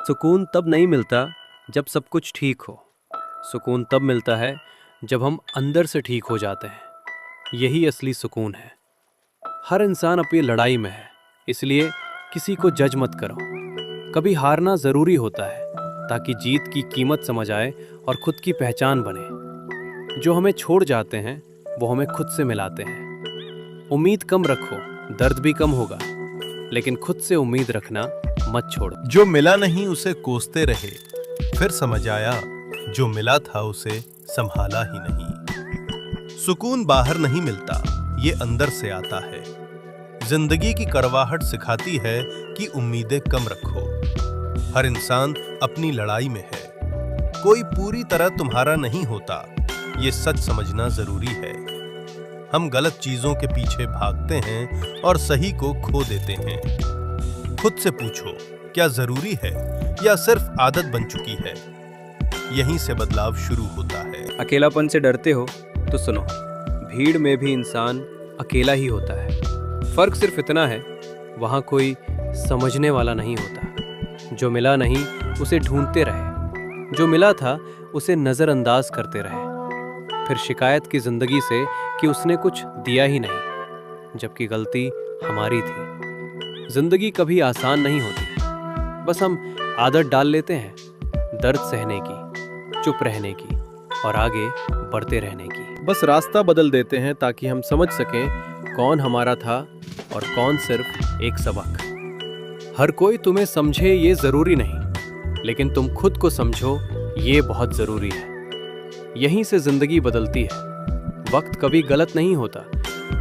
सुकून तब नहीं मिलता जब सब कुछ ठीक हो। सुकून तब मिलता है जब हम अंदर से ठीक हो जाते हैं। यही असली सुकून है। हर इंसान अपनी लड़ाई में है, इसलिए किसी को जज मत करो। कभी हारना ज़रूरी होता है ताकि जीत की कीमत समझ आए और खुद की पहचान बने। जो हमें छोड़ जाते हैं वो हमें खुद से मिलाते हैं। उम्मीद कम रखो, दर्द भी कम होगा, लेकिन खुद से उम्मीद रखना मत छोड़ो। जो मिला नहीं उसे कोसते रहे, फिर समझ आया जो मिला था उसे संभाला ही नहीं। सुकून बाहर नहीं मिलता, ये अंदर से आता है। जिंदगी की कड़वाहट सिखाती है कि उम्मीदें कम रखो। हर इंसान अपनी लड़ाई में है, कोई पूरी तरह तुम्हारा नहीं होता, ये सच समझना जरूरी है। हम गलत चीजों के पीछे भागते हैं और सही को खो देते हैं। खुद से पूछो, क्या जरूरी है या सिर्फ आदत बन चुकी है? यहीं से बदलाव शुरू होता है। अकेलापन से डरते हो तो सुनो, भीड़ में भी इंसान अकेला ही होता है। फर्क सिर्फ इतना है, वहाँ कोई समझने वाला नहीं होता। जो मिला नहीं उसे ढूंढते रहे, जो मिला था उसे नज़रअंदाज करते रहे, फिर शिकायत की जिंदगी से कि उसने कुछ दिया ही नहीं, जबकि गलती हमारी थी। जिंदगी कभी आसान नहीं होती, बस हम आदत डाल लेते हैं दर्द सहने की, चुप रहने की और आगे बढ़ते रहने की। बस रास्ता बदल देते हैं ताकि हम समझ सकें कौन हमारा था और कौन सिर्फ एक सबक। हर कोई तुम्हें समझे ये जरूरी नहीं, लेकिन तुम खुद को समझो ये बहुत जरूरी है। यहीं से जिंदगी बदलती है। वक्त कभी गलत नहीं होता,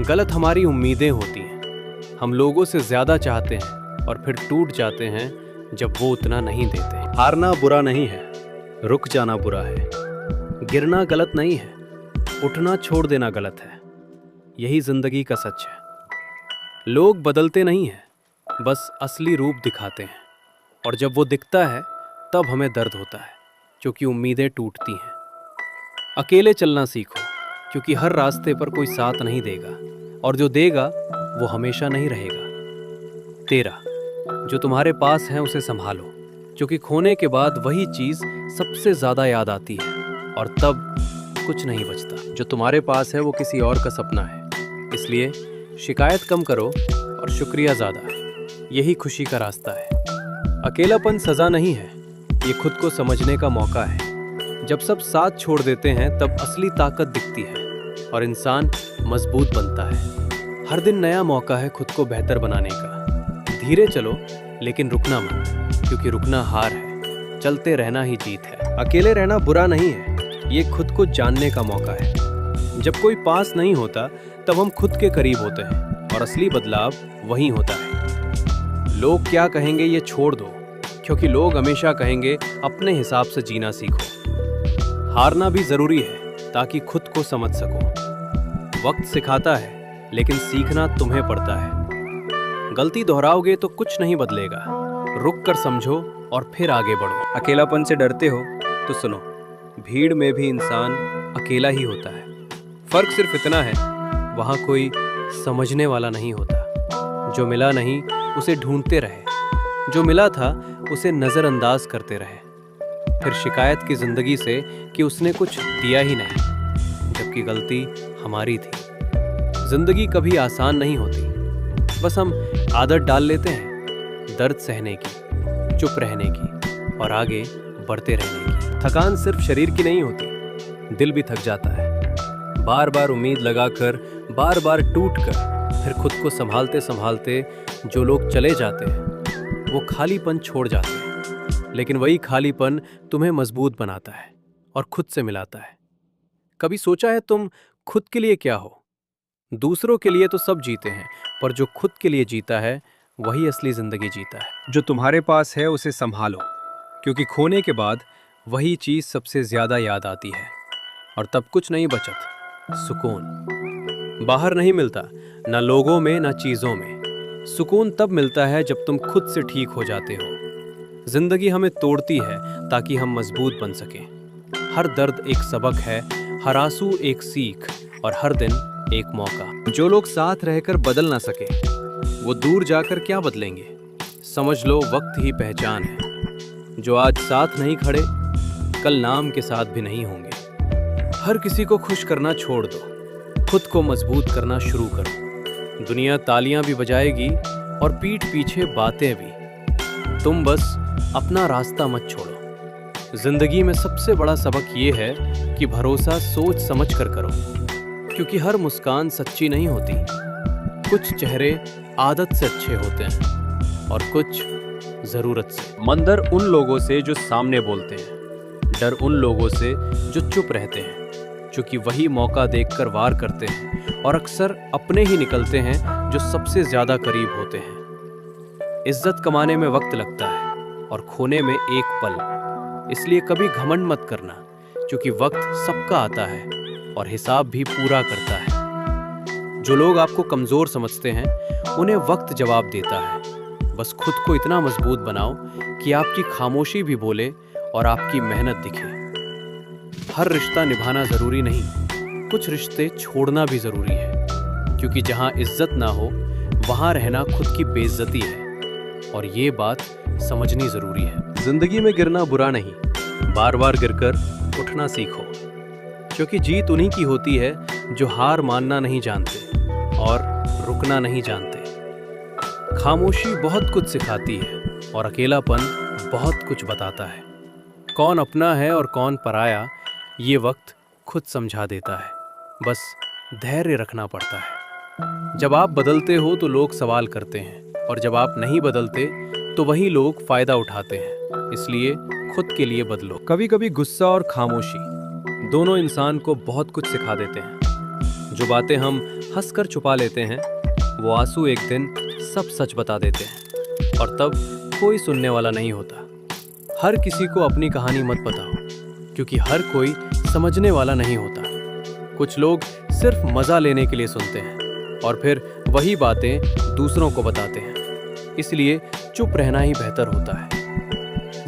गलत हमारी उम्मीदें होती हैं। हम लोगों से ज्यादा चाहते हैं और फिर टूट जाते हैं जब वो उतना नहीं देते। हारना बुरा नहीं है, रुक जाना बुरा है। गिरना गलत नहीं है, उठना छोड़ देना गलत है। यही जिंदगी का सच है। लोग बदलते नहीं हैं, बस असली रूप दिखाते हैं, और जब वो दिखता है तब हमें दर्द होता है, क्योंकि उम्मीदें टूटती हैं। अकेले चलना सीखो, क्योंकि हर रास्ते पर कोई साथ नहीं देगा, और जो देगा वो हमेशा नहीं रहेगा तेरा। जो तुम्हारे पास है उसे संभालो, क्योंकि खोने के बाद वही चीज़ सबसे ज़्यादा याद आती है, और तब कुछ नहीं बचता। जो तुम्हारे पास है वो किसी और का सपना है, इसलिए शिकायत कम करो और शुक्रिया ज़्यादा। यही खुशी का रास्ता है। अकेलापन सज़ा नहीं है, ये खुद को समझने का मौका है। जब सब साथ छोड़ देते हैं तब असली ताकत दिखती है और इंसान मजबूत बनता है। हर दिन नया मौका है खुद को बेहतर बनाने का। धीरे चलो, लेकिन रुकना मत, क्योंकि रुकना हार है, चलते रहना ही जीत है। अकेले रहना बुरा नहीं है, ये खुद को जानने का मौका है। जब कोई पास नहीं होता तब हम खुद के करीब होते हैं, और असली बदलाव वहीं होता है। लोग क्या कहेंगे ये छोड़ दो, क्योंकि लोग हमेशा कहेंगे अपने हिसाब से जीना सीखो। हारना भी जरूरी है ताकि खुद को समझ सको। वक्त सिखाता है, लेकिन सीखना तुम्हें पड़ता है। गलती दोहराओगे तो कुछ नहीं बदलेगा। रुक कर समझो और फिर आगे बढ़ो। अकेलापन से डरते हो तो सुनो, भीड़ में भी इंसान अकेला ही होता है। फर्क सिर्फ इतना है, वहाँ कोई समझने वाला नहीं होता। जो मिला नहीं उसे ढूंढते रहे, जो मिला था उसे नज़रअंदाज करते रहे, फिर शिकायत की जिंदगी से कि उसने कुछ दिया ही नहीं, जबकि गलती हमारी थी। जिंदगी कभी आसान नहीं होती, बस हम आदत डाल लेते हैं दर्द सहने की, चुप रहने की और आगे बढ़ते रहने की। थकान सिर्फ शरीर की नहीं होती, दिल भी थक जाता है। बार बार उम्मीद लगाकर, बार बार टूट कर, फिर खुद को संभालते संभालते जो लोग चले जाते हैं वो खालीपन छोड़ जाते हैं, लेकिन वही खालीपन तुम्हें मजबूत बनाता है और खुद से मिलाता है। कभी सोचा है तुम खुद के लिए क्या हो? दूसरों के लिए तो सब जीते हैं, पर जो खुद के लिए जीता है वही असली जिंदगी जीता है। जो तुम्हारे पास है उसे संभालो, क्योंकि खोने के बाद वही चीज सबसे ज्यादा याद आती है, और तब कुछ नहीं बचत। सुकून बाहर नहीं मिलता, ना लोगों में ना चीजों में। सुकून तब मिलता है जब तुम खुद से ठीक हो जाते हो। जिंदगी हमें तोड़ती है ताकि हम मजबूत बन सकें। हर दर्द एक सबक है, हर आंसू एक सीख, और हर दिन एक मौका। जो लोग साथ रहकर बदल ना सके वो दूर जाकर क्या बदलेंगे? समझ लो वक्त ही पहचान है। जो आज साथ नहीं खड़े, कल नाम के साथ भी नहीं होंगे। हर किसी को खुश करना छोड़ दो, खुद को मजबूत करना शुरू करो। दुनिया तालियां भी बजाएगी और पीठ पीछे बातें भी। तुम बस अपना रास्ता मत छोड़ो। जिंदगी में सबसे बड़ा सबक ये है कि भरोसा सोच समझ कर करो, क्योंकि हर मुस्कान सच्ची नहीं होती। कुछ चेहरे आदत से अच्छे होते हैं और कुछ जरूरत से। मंदर उन लोगों से जो सामने बोलते हैं, डर उन लोगों से जो चुप रहते हैं, क्योंकि वही मौका देखकर वार करते हैं और अक्सर अपने ही निकलते हैं जो सबसे ज्यादा करीब होते हैं। इज्जत कमाने में वक्त लगता है और खोने में एक पल। इसलिए कभी घमंड मत करना, क्योंकि वक्त सबका आता है और हिसाब भी पूरा करता है। जो लोग आपको कमजोर समझते हैं, उन्हें वक्त जवाब देता है। बस खुद को इतना मजबूत बनाओ कि आपकी खामोशी भी बोले और आपकी मेहनत दिखे। हर रिश्ता निभाना जरूरी नहीं, कुछ रिश्ते छोड़ना भी जरूरी है, क्योंकि जहां इज्जत ना हो वहां रहना खुद की बेइज्जती है और ये बात समझनी जरूरी है। जिंदगी में गिरना बुरा नहीं, बार बार गिरकर उठना सीखो, क्योंकि जीत उन्हीं की होती है जो हार मानना नहीं जानते और रुकना नहीं जानते। खामोशी बहुत कुछ सिखाती है और अकेलापन बहुत कुछ बताता है। कौन अपना है और कौन पराया, ये वक्त खुद समझा देता है। बस धैर्य रखना पड़ता है। जब आप बदलते हो तो लोग सवाल करते हैं, और जब आप नहीं बदलते तो वही लोग फायदा उठाते हैं। इसलिए खुद के लिए बदलो। कभी कभी गुस्सा और खामोशी दोनों इंसान को बहुत कुछ सिखा देते हैं। जो बातें हम हंसकर छुपा लेते हैं, वो आंसू एक दिन सब सच बता देते हैं, और तब कोई सुनने वाला नहीं होता। हर किसी को अपनी कहानी मत बताओ, क्योंकि हर कोई समझने वाला नहीं होता। कुछ लोग सिर्फ मजा लेने के लिए सुनते हैं और फिर वही बातें दूसरों को बताते हैं। इसलिए चुप रहना ही बेहतर होता है।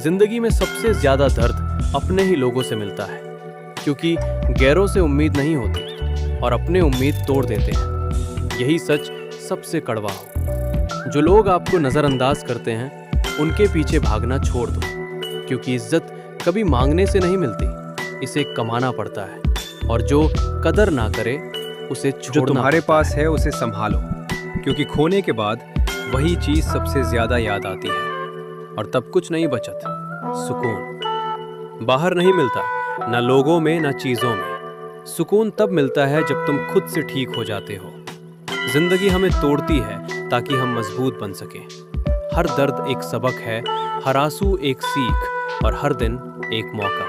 जिंदगी में सबसे ज्यादा दर्द अपने ही लोगों से मिलता है, क्योंकि गैरों से उम्मीद नहीं होती और अपने उम्मीद तोड़ देते हैं। यही सच सबसे कड़वा हो। जो लोग आपको नजरअंदाज करते हैं, उनके पीछे भागना छोड़ दो, क्योंकि इज्जत कभी मांगने से नहीं मिलती, इसे कमाना पड़ता है। और जो कदर ना करे, उसे छोड़ना जो तुम्हारे पड़ता पास है उसे संभालो, क्योंकि खोने के बाद वही चीज सबसे ज्यादा याद आती है। और तब कुछ नहीं बचत, सुकून बाहर नहीं मिलता, ना लोगों में ना चीजों में। सुकून तब मिलता है जब तुम खुद से ठीक हो जाते हो। जिंदगी हमें तोड़ती है ताकि हम मजबूत बन सकें। हर दर्द एक सबक है, हर आंसू एक सीख और हर दिन एक मौका।